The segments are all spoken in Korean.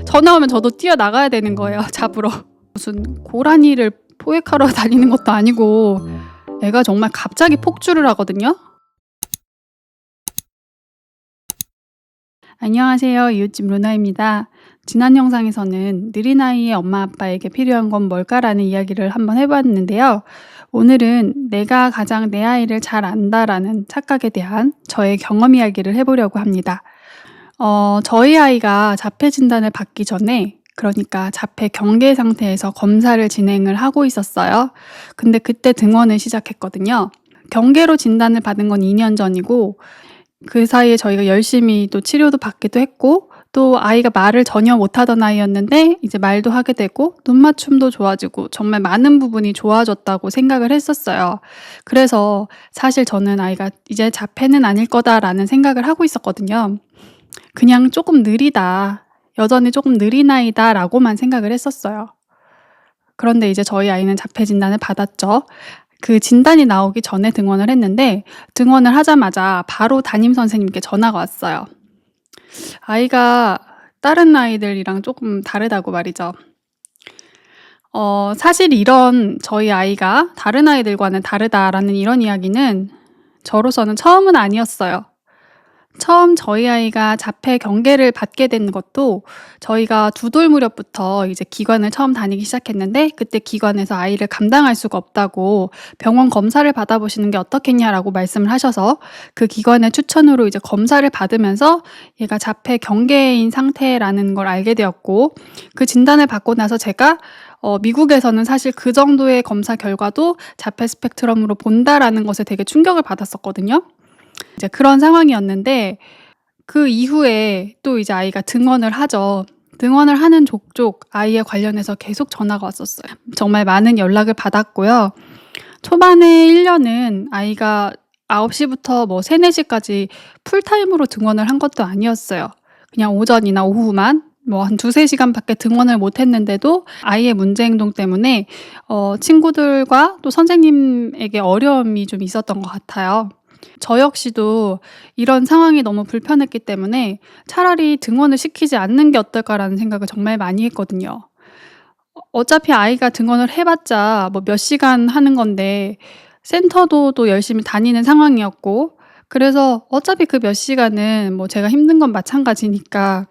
전화 오면 저도 뛰어나가야 되는 거예요, 잡으러. 무슨 고라니를 포획하러 다니는 것도 아니고 애가 정말 갑자기 폭주를 하거든요. 안녕하세요. 이웃집 루나입니다. 지난 영상에서는 느린 아이의 엄마 아빠에게 필요한 건 뭘까라는 이야기를 한번 해봤는데요. 오늘은 내가 가장 내 아이를 잘 안다라는 착각에 대한 저의 경험 이야기를 해보려고 합니다. 저희 아이가 자폐 진단을 받기 전에, 그러니까 자폐 경계 상태에서 검사를 진행을 하고 있었어요. 근데 그때 등원을 시작했거든요. 경계로 진단을 받은 건 2년 전이고, 그 사이에 저희가 열심히 또 치료도 받기도 했고, 또 아이가 말을 전혀 못하던 아이였는데 이제 말도 하게 되고 눈 맞춤도 좋아지고 정말 많은 부분이 좋아졌다고 생각을 했었어요. 그래서 사실 저는 아이가 이제 자폐는 아닐 거다라는 생각을 하고 있었거든요. 그냥 조금 느리다, 여전히 조금 느린 아이다라고만 생각을 했었어요. 그런데 이제 저희 아이는 자폐 진단을 받았죠. 그 진단이 나오기 전에 등원을 했는데, 등원을 하자마자 바로 담임 선생님께 전화가 왔어요. 아이가 다른 아이들이랑 조금 다르다고 말이죠. 사실 이런 저희 아이가 다른 아이들과는 다르다라는 이런 이야기는 저로서는 처음은 아니었어요. 처음 저희 아이가 자폐 경계를 받게 된 것도 저희가 2돌 무렵부터 이제 기관을 처음 다니기 시작했는데, 그때 기관에서 아이를 감당할 수가 없다고 병원 검사를 받아보시는 게 어떻겠냐라고 말씀을 하셔서 그 기관의 추천으로 이제 검사를 받으면서 얘가 자폐 경계인 상태라는 걸 알게 되었고, 그 진단을 받고 나서 제가 미국에서는 사실 그 정도의 검사 결과도 자폐 스펙트럼으로 본다라는 것에 되게 충격을 받았었거든요. 이제 그런 상황이었는데, 그 이후에 또 이제 아이가 등원을 하죠. 등원을 하는 족족 아이에 관련해서 계속 전화가 왔었어요. 정말 많은 연락을 받았고요. 초반에 1년은 아이가 9시부터 뭐 3, 4시까지 풀타임으로 등원을 한 것도 아니었어요. 그냥 오전이나 오후만 뭐 한 2, 3시간밖에 등원을 못 했는데도 아이의 문제 행동 때문에 친구들과 또 선생님에게 어려움이 좀 있었던 것 같아요. 저 역시도 이런 상황이 너무 불편했기 때문에 차라리 등원을 시키지 않는 게 어떨까라는 생각을 정말 많이 했거든요. 어차피 아이가 등원을 해봤자 뭐 몇 시간 하는 건데, 센터도 또 열심히 다니는 상황이었고, 그래서 어차피 그 몇 시간은 뭐 제가 힘든 건 마찬가지니까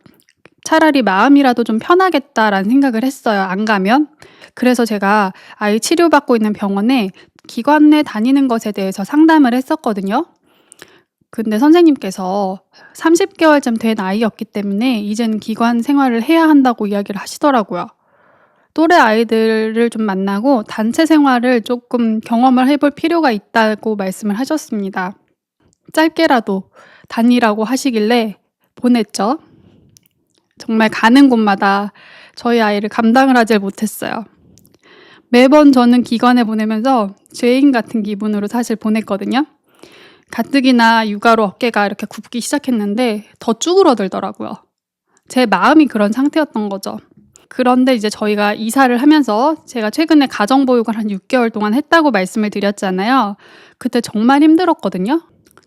차라리 마음이라도 좀 편하겠다라는 생각을 했어요, 안 가면. 그래서 제가 아이 치료받고 있는 병원에 기관에 다니는 것에 대해서 상담을 했었거든요. 근데 선생님께서 30개월쯤 된 아이였기 때문에 이제는 기관 생활을 해야 한다고 이야기를 하시더라고요. 또래 아이들을 좀 만나고 단체 생활을 조금 경험을 해볼 필요가 있다고 말씀을 하셨습니다. 짧게라도 다니라고 하시길래 보냈죠. 정말 가는 곳마다 저희 아이를 감당을 하질 못했어요. 매번 저는 기관에 보내면서 죄인 같은 기분으로 사실 보냈거든요. 가뜩이나 육아로 어깨가 이렇게 굽기 시작했는데 더 쭈그러들더라고요. 제 마음이 그런 상태였던 거죠. 그런데 이제 저희가 이사를 하면서 제가 최근에 가정보육을 한 6개월 동안 했다고 말씀을 드렸잖아요. 그때 정말 힘들었거든요.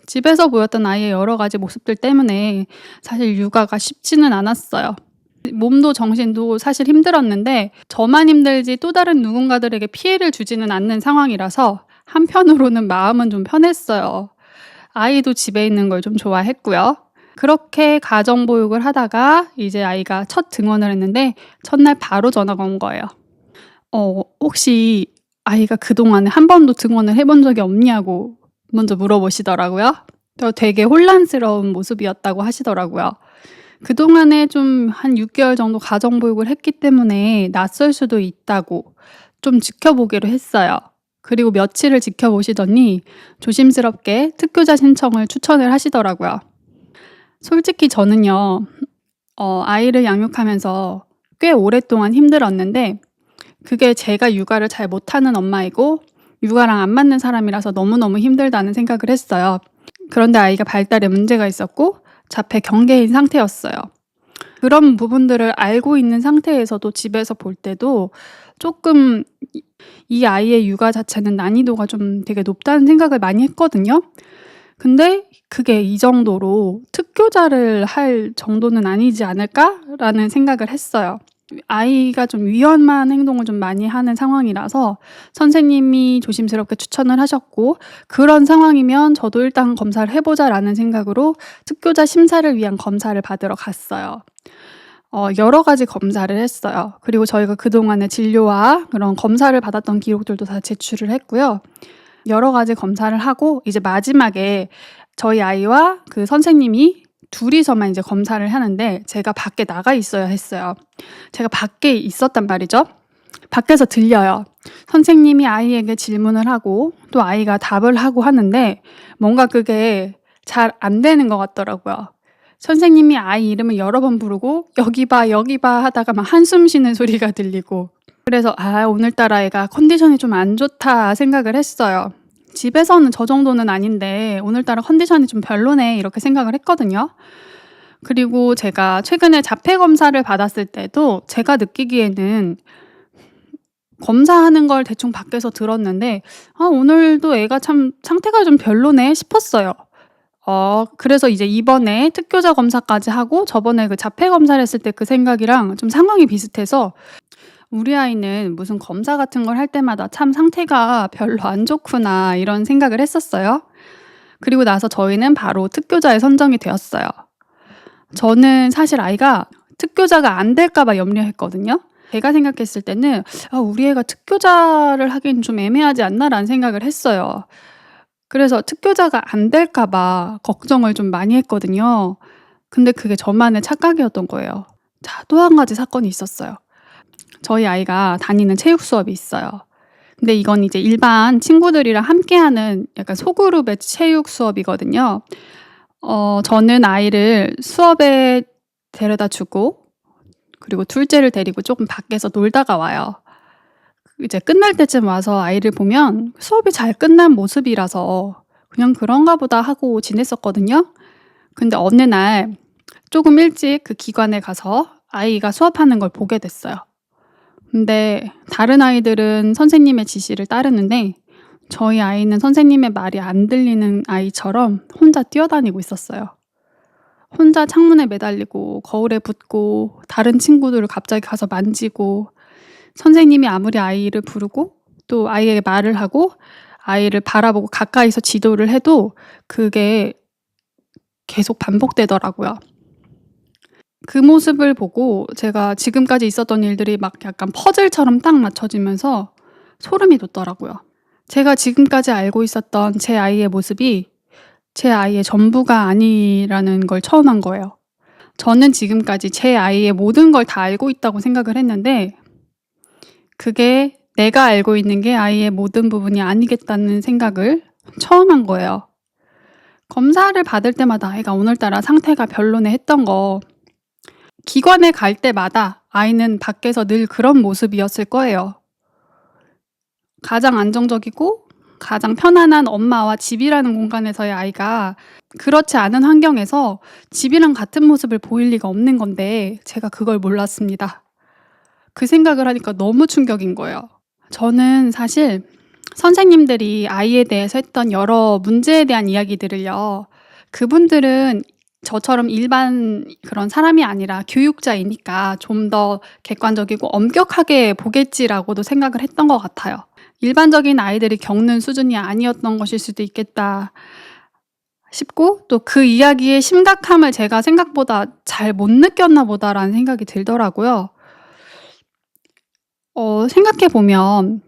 집에서 보였던 아이의 여러 가지 모습들 때문에 사실 육아가 쉽지는 않았어요. 몸도 정신도 사실 힘들었는데 저만 힘들지 또 다른 누군가들에게 피해를 주지는 않는 상황이라서 한편으로는 마음은 좀 편했어요. 아이도 집에 있는 걸 좀 좋아했고요. 그렇게 가정보육을 하다가 이제 아이가 첫 등원을 했는데 첫날 바로 전화가 온 거예요. 혹시 아이가 그동안에 한 번도 등원을 해본 적이 없냐고 먼저 물어보시더라고요. 되게 혼란스러운 모습이었다고 하시더라고요. 그동안에 좀 한 6개월 정도 가정보육을 했기 때문에 낯설 수도 있다고 좀 지켜보기로 했어요. 그리고 며칠을 지켜보시더니 조심스럽게 특교자 신청을 추천을 하시더라고요. 솔직히 저는요, 아이를 양육하면서 꽤 오랫동안 힘들었는데, 그게 제가 육아를 잘 못하는 엄마이고 육아랑 안 맞는 사람이라서 너무너무 힘들다는 생각을 했어요. 그런데 아이가 발달에 문제가 있었고 자폐 경계인 상태였어요. 그런 부분들을 알고 있는 상태에서도 집에서 볼 때도 조금 이 아이의 육아 자체는 난이도가 좀 되게 높다는 생각을 많이 했거든요. 근데 그게 이 정도로 '특교자를 할 정도는 아니지 않을까?'라는 생각을 했어요. 아이가 좀 위험한 행동을 좀 많이 하는 상황이라서 선생님이 조심스럽게 추천을 하셨고, 그런 상황이면 저도 '일단 검사를 해 보자.'라는 생각으로 특교자 심사를 위한 검사를 받으러 갔어요. 여러 가지 검사를 했어요. 그리고 저희가 그동안의 진료와 그런 검사를 받았던 기록들도 다 제출을 했고요. 여러 가지 검사를 하고 이제 마지막에 저희 아이와 그 선생님이 둘이서만 이제 검사를 하는데, 제가 밖에 나가 있어야 했어요. 제가 밖에 있었단 말이죠. 밖에서 들려요. 선생님이 아이에게 질문을 하고 또 아이가 답을 하고 하는데 뭔가 그게 잘 안 되는 것 같더라고요. 선생님이 아이 이름을 여러 번 부르고 "여기 봐, 여기 봐." 하다가 막 한숨 쉬는 소리가 들리고, 그래서 '아 오늘따라 애가 컨디션이 좀 안 좋다.' 생각을 했어요. 집에서는 저 정도는 아닌데 '오늘따라 컨디션이 좀 별로네.' 이렇게 생각을 했거든요. 그리고 제가 최근에 자폐 검사를 받았을 때도 제가 느끼기에는 검사하는 걸 대충 밖에서 들었는데 '아 오늘도 애가 참 상태가 좀 별로네.' 싶었어요. 그래서 이제 이번에 특교자 검사까지 하고 저번에 그 자폐 검사를 했을 때 그 생각이랑 좀 상황이 비슷해서 '우리 아이는 무슨 검사 같은 걸 할 때마다 참 상태가 별로 안 좋구나.' 이런 생각을 했었어요. 그리고 나서 저희는 바로 특교자에 선정이 되었어요. 저는 사실 아이가 특교자가 안 될까 봐 염려했거든요. 제가 생각했을 때는 '아 우리 애가 특교자를 하기엔 좀 애매하지 않나.'라는 생각을 했어요. 그래서 특교자가 안 될까 봐 걱정을 좀 많이 했거든요. 근데 그게 저만의 착각이었던 거예요. 자, 또 한 가지 사건이 있었어요. 저희 아이가 다니는 체육 수업이 있어요. 근데 이건 이제 일반 친구들이랑 함께하는 약간 소그룹의 체육 수업이거든요. 저는 아이를 수업에 데려다 주고 그리고 둘째를 데리고 조금 밖에서 놀다가 와요. 이제 끝날 때쯤 와서 아이를 보면 수업이 잘 끝난 모습이라서 '그냥 그런가 보다.' 하고 지냈었거든요. 근데 어느 날 조금 일찍 그 기관에 가서 아이가 수업하는 걸 보게 됐어요. 근데 다른 아이들은 선생님의 지시를 따르는데 저희 아이는 선생님의 말이 안 들리는 아이처럼 혼자 뛰어다니고 있었어요. 혼자 창문에 매달리고 거울에 붙고 다른 친구들을 갑자기 가서 만지고, 선생님이 아무리 아이를 부르고 또 아이에게 말을 하고 아이를 바라보고 가까이서 지도를 해도 그게 계속 반복되더라고요. 그 모습을 보고 제가 지금까지 있었던 일들이 막 약간 퍼즐처럼 딱 맞춰지면서 소름이 돋더라고요. 제가 지금까지 알고 있었던 제 아이의 모습이 제 아이의 전부가 아니라는 걸 처음 한 거예요. 저는 지금까지 제 아이의 모든 걸 다 알고 있다고 생각을 했는데 그게 내가 알고 있는 게 아이의 모든 부분이 아니겠다는 생각을 처음 한 거예요. 검사를 받을 때마다 아이가 오늘따라 상태가 별로네 했던 거, 기관에 갈 때마다 아이는 밖에서 늘 그런 모습이었을 거예요. 가장 안정적이고 가장 편안한 엄마와 집이라는 공간에서의 아이가 그렇지 않은 환경에서 집이랑 같은 모습을 보일 리가 없는 건데 제가 그걸 몰랐습니다. 그 생각을 하니까 너무 충격인 거예요. 저는 사실 선생님들이 아이에 대해서 했던 여러 문제에 대한 이야기들을요, 그분들은 저처럼 일반 그런 사람이 아니라 교육자이니까 좀 더 객관적이고 엄격하게 보겠지라고도 생각을 했던 것 같아요. 일반적인 아이들이 겪는 수준이 아니었던 것일 수도 있겠다 싶고, 또 그 이야기의 심각함을 제가 생각보다 잘 못 느꼈나 보다라는 생각이 들더라고요. 생각해 보면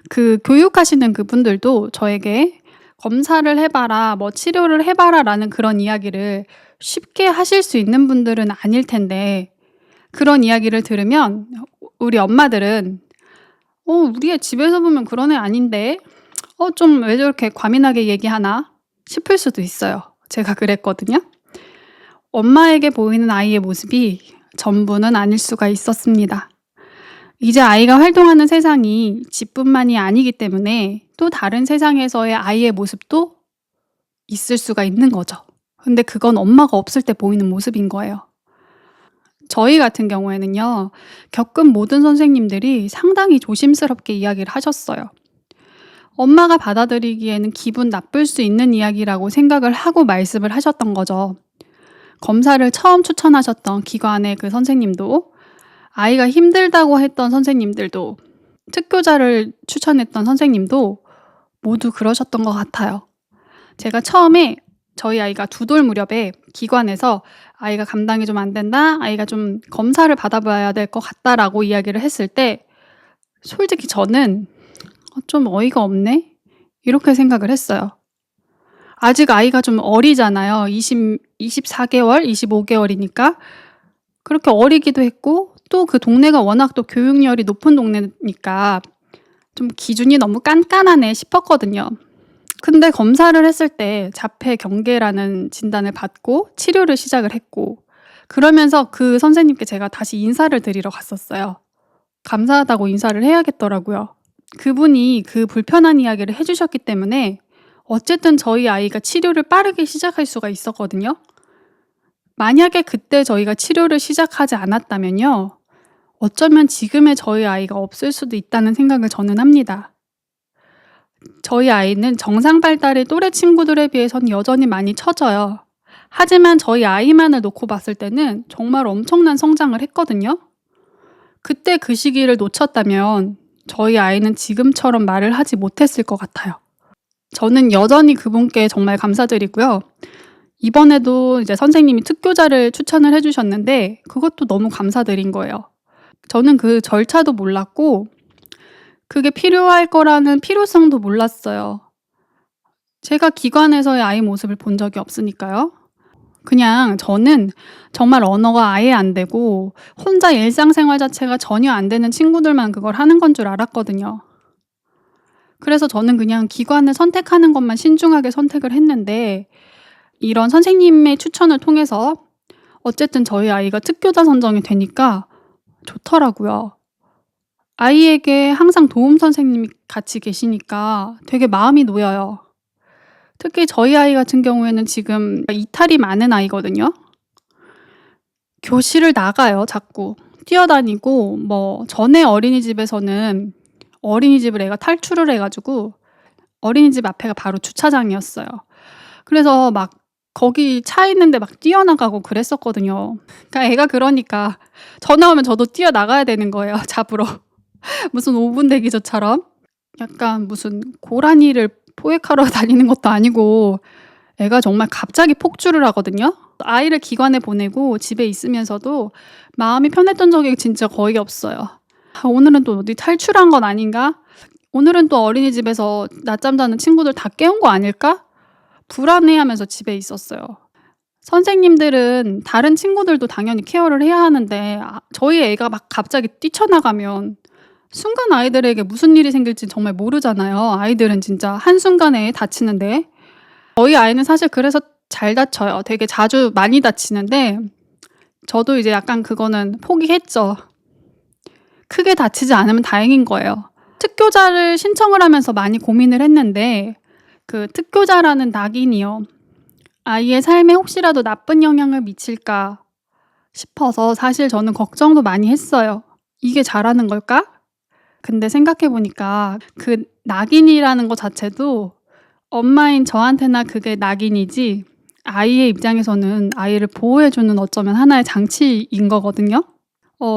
그 교육하시는 그분들도 저에게 "검사를 해 봐라. 뭐 치료를 해 봐라."라는 그런 이야기를 쉽게 하실 수 있는 분들은 아닐 텐데, 그런 이야기를 들으면 우리 엄마들은 우리 애 집에서 보면 그런 애 아닌데 좀 왜 저렇게 과민하게 얘기하나?' 싶을 수도 있어요. 제가 그랬거든요. 엄마에게 보이는 아이의 모습이 전부는 아닐 수가 있었습니다. 이제 아이가 활동하는 세상이 집뿐만이 아니기 때문에 또 다른 세상에서의 아이의 모습도 있을 수가 있는 거죠. 근데 그건 엄마가 없을 때 보이는 모습인 거예요. 저희 같은 경우에는요, 겪은 모든 선생님들이 상당히 조심스럽게 이야기를 하셨어요. 엄마가 받아들이기에는 기분 나쁠 수 있는 이야기라고 생각을 하고 말씀을 하셨던 거죠. 검사를 처음 추천하셨던 기관의 그 선생님도, 아이가 힘들다고 했던 선생님들도, 특교자를 추천했던 선생님도 모두 그러셨던 것 같아요. 제가 처음에 저희 아이가 2돌 무렵에 기관에서 아이가 감당이 좀 안 된다, 아이가 좀 검사를 받아봐야 될 것 같다라고 이야기를 했을 때 솔직히 저는 좀 어이가 없네? 이렇게 생각을 했어요. 아직 아이가 좀 어리잖아요. 24개월, 25개월이니까. 그렇게 어리기도 했고, 또 그 동네가 워낙 또 교육열이 높은 동네니까 좀 기준이 너무 깐깐하네 싶었거든요. 근데 검사를 했을 때 자폐 경계라는 진단을 받고 치료를 시작을 했고, 그러면서 그 선생님께 제가 다시 인사를 드리러 갔었어요. 감사하다고 인사를 해야겠더라고요. 그분이 그 불편한 이야기를 해주셨기 때문에 어쨌든 저희 아이가 치료를 빠르게 시작할 수가 있었거든요. 만약에 그때 저희가 치료를 시작하지 않았다면요, 어쩌면 지금의 저희 아이가 없을 수도 있다는 생각을 저는 합니다. 저희 아이는 정상 발달의 또래 친구들에 비해서는 여전히 많이 처져요. 하지만 저희 아이만을 놓고 봤을 때는 정말 엄청난 성장을 했거든요. 그때 그 시기를 놓쳤다면 저희 아이는 지금처럼 말을 하지 못했을 것 같아요. 저는 여전히 그분께 정말 감사드리고요. 이번에도 이제 선생님이 특교자를 추천을 해주셨는데 그것도 너무 감사드린 거예요. 저는 그 절차도 몰랐고 그게 필요할 거라는 필요성도 몰랐어요. 제가 기관에서의 아이 모습을 본 적이 없으니까요. 그냥 저는 정말 언어가 아예 안 되고 혼자 일상생활 자체가 전혀 안 되는 친구들만 그걸 하는 건 줄 알았거든요. 그래서 저는 그냥 기관을 선택하는 것만 신중하게 선택을 했는데 이런 선생님의 추천을 통해서 어쨌든 저희 아이가 특교자 선정이 되니까 좋더라고요. 아이에게 항상 도움 선생님이 같이 계시니까 되게 마음이 놓여요. 특히 저희 아이 같은 경우에는 지금 이탈이 많은 아이거든요. 교실을 나가요, 자꾸. 뛰어다니고, 전에 어린이집에서는 어린이집을 애가 탈출을 해가지고 어린이집 앞에가 바로 주차장이었어요. 그래서 막 거기 차 있는데 막 뛰어나가고 그랬었거든요. 그러니까 애가 그러니까 전화 오면 저도 뛰어나가야 되는 거예요, 잡으러. 무슨 5분 대기조처럼. 약간 무슨 고라니를 포획하러 다니는 것도 아니고 애가 정말 갑자기 폭주를 하거든요. 아이를 기관에 보내고 집에 있으면서도 마음이 편했던 적이 진짜 거의 없어요. 오늘은 또 어디 탈출한 건 아닌가? 오늘은 또 어린이집에서 낮잠 자는 친구들 다 깨운 거 아닐까? 불안해하면서 집에 있었어요. 선생님들은 다른 친구들도 당연히 케어를 해야 하는데 저희 애가 막 갑자기 뛰쳐나가면 순간 아이들에게 무슨 일이 생길지 정말 모르잖아요. 아이들은 진짜 한순간에 다치는데 저희 아이는 사실 그래서 잘 다쳐요. 되게 자주 많이 다치는데 저도 이제 약간 그거는 포기했죠. 크게 다치지 않으면 다행인 거예요. 특교자를 신청을 하면서 많이 고민을 했는데 그 특교자라는 낙인이요. 아이의 삶에 혹시라도 나쁜 영향을 미칠까 싶어서 사실 저는 걱정도 많이 했어요. 이게 잘하는 걸까? 근데 생각해보니까 그 낙인이라는 것 자체도 엄마인 저한테나 그게 낙인이지 아이의 입장에서는 아이를 보호해주는 어쩌면 하나의 장치인 거거든요.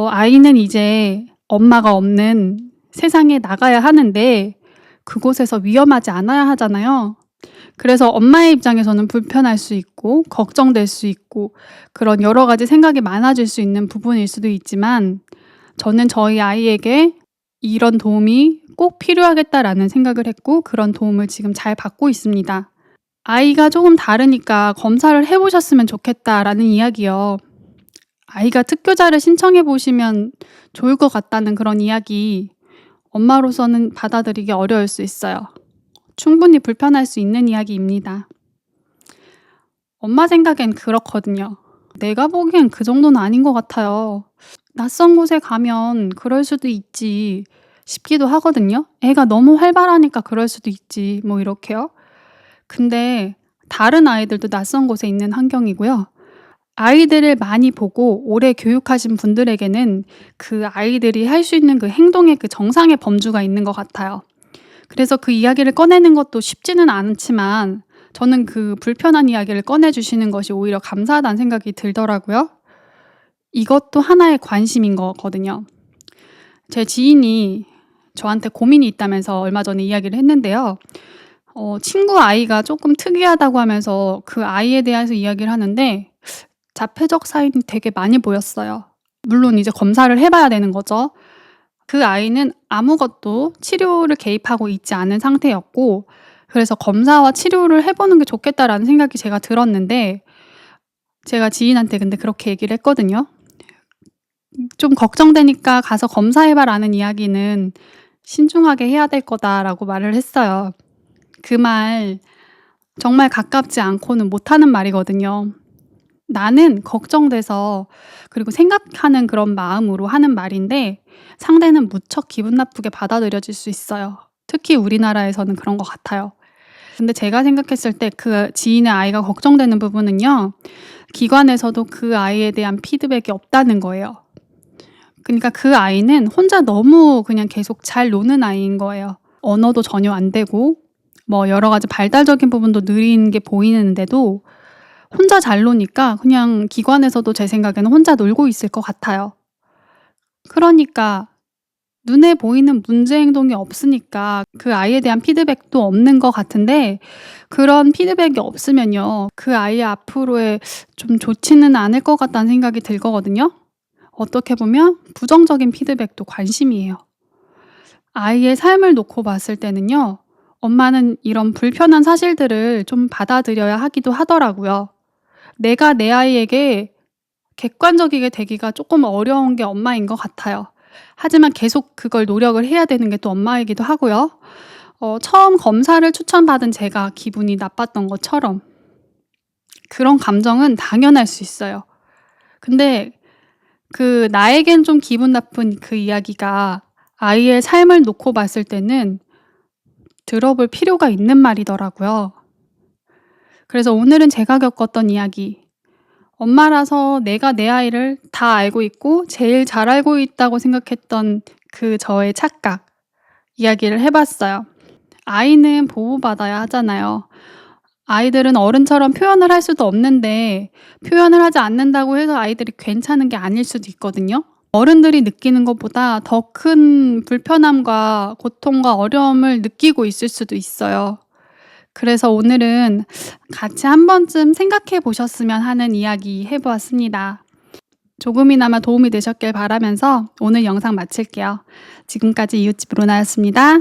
아이는 이제 엄마가 없는 세상에 나가야 하는데 그곳에서 위험하지 않아야 하잖아요. 그래서 엄마의 입장에서는 불편할 수 있고 걱정될 수 있고 그런 여러 가지 생각이 많아질 수 있는 부분일 수도 있지만 저는 저희 아이에게 이런 도움이 꼭 필요하겠다라는 생각을 했고 그런 도움을 지금 잘 받고 있습니다. 아이가 조금 다르니까 검사를 해보셨으면 좋겠다라는 이야기요. 아이가 특교자를 신청해 보시면 좋을 것 같다는 그런 이야기 엄마로서는 받아들이기 어려울 수 있어요. 충분히 불편할 수 있는 이야기입니다. 엄마 생각엔 그렇거든요. 내가 보기엔 그 정도는 아닌 것 같아요. 낯선 곳에 가면 그럴 수도 있지 싶기도 하거든요. 애가 너무 활발하니까 그럴 수도 있지 이렇게요. 근데 다른 아이들도 낯선 곳에 있는 환경이고요. 아이들을 많이 보고 오래 교육하신 분들에게는 그 아이들이 할 수 있는 그 행동의 그 정상의 범주가 있는 것 같아요. 그래서 그 이야기를 꺼내는 것도 쉽지는 않지만 저는 그 불편한 이야기를 꺼내 주시는 것이 오히려 감사하다는 생각이 들더라고요. 이것도 하나의 관심인 거거든요. 제 지인이 저한테 고민이 있다면서 얼마 전에 이야기를 했는데요. 친구 아이가 조금 특이하다고 하면서 그 아이에 대해서 이야기를 하는데 자폐적 사인이 되게 많이 보였어요. 물론 이제 검사를 해 봐야 되는 거죠. 그 아이는 아무것도 치료를 개입하고 있지 않은 상태였고, 그래서 '검사와 치료를 해 보는 게 좋겠다.'라는 생각이 제가 들었는데, 제가 지인한테 근데 그렇게 얘기를 했거든요. "좀 걱정되니까 가서 검사해 봐라는 이야기는 신중하게 해야 될 거다."라고 말을 했어요. 그 말 정말 가깝지 않고는 못하는 말이거든요. 나는 걱정돼서, 그리고 생각하는 그런 마음으로 하는 말인데 상대는 무척 기분 나쁘게 받아들여질 수 있어요. 특히 우리나라에서는 그런 것 같아요. 근데 제가 생각했을 때 그 지인의 아이가 걱정되는 부분은요, 기관에서도 그 아이에 대한 피드백이 없다는 거예요. 그러니까 그 아이는 혼자 너무 그냥 계속 잘 노는 아이인 거예요. 언어도 전혀 안 되고 뭐 여러 가지 발달적인 부분도 느린 게 보이는데도 혼자 잘 노니까 그냥 기관에서도 제 생각에는 혼자 놀고 있을 것 같아요. 그러니까 눈에 보이는 문제 행동이 없으니까 그 아이에 대한 피드백도 없는 것 같은데, 그런 피드백이 없으면요, 그 아이의 앞으로의 좀 좋지는 않을 것 같다는 생각이 들거든요. 어떻게 보면 부정적인 피드백도 관심이에요. 아이의 삶을 놓고 봤을 때는요, 엄마는 이런 불편한 사실들을 좀 받아들여야 하기도 하더라고요. 내가 내 아이에게 객관적이게 되기가 조금 어려운 게 엄마인 것 같아요. 하지만 계속 그걸 노력을 해야 되는 게 또 엄마이기도 하고요. 처음 검사를 추천받은 제가 기분이 나빴던 것처럼 그런 감정은 당연할 수 있어요. 근데 그 나에겐 좀 기분 나쁜 그 이야기가 아이의 삶을 놓고 봤을 때는 들어볼 필요가 있는 말이더라고요. 그래서 오늘은 제가 겪었던 이야기, 엄마라서 내가 내 아이를 다 알고 있고 제일 잘 알고 있다고 생각했던 그 저의 착각, 이야기를 해 봤어요. 아이는 보호받아야 하잖아요. 아이들은 어른처럼 표현을 할 수도 없는데 표현을 하지 않는다고 해서 아이들이 괜찮은 게 아닐 수도 있거든요. 어른들이 느끼는 것보다 더 큰 불편함과 고통과 어려움을 느끼고 있을 수도 있어요. 그래서 오늘은 같이 한 번쯤 생각해 보셨으면 하는 이야기 해 보았습니다. 조금이나마 도움이 되셨길 바라면서 오늘 영상 마칠게요. 지금까지 이웃집 로나였습니다.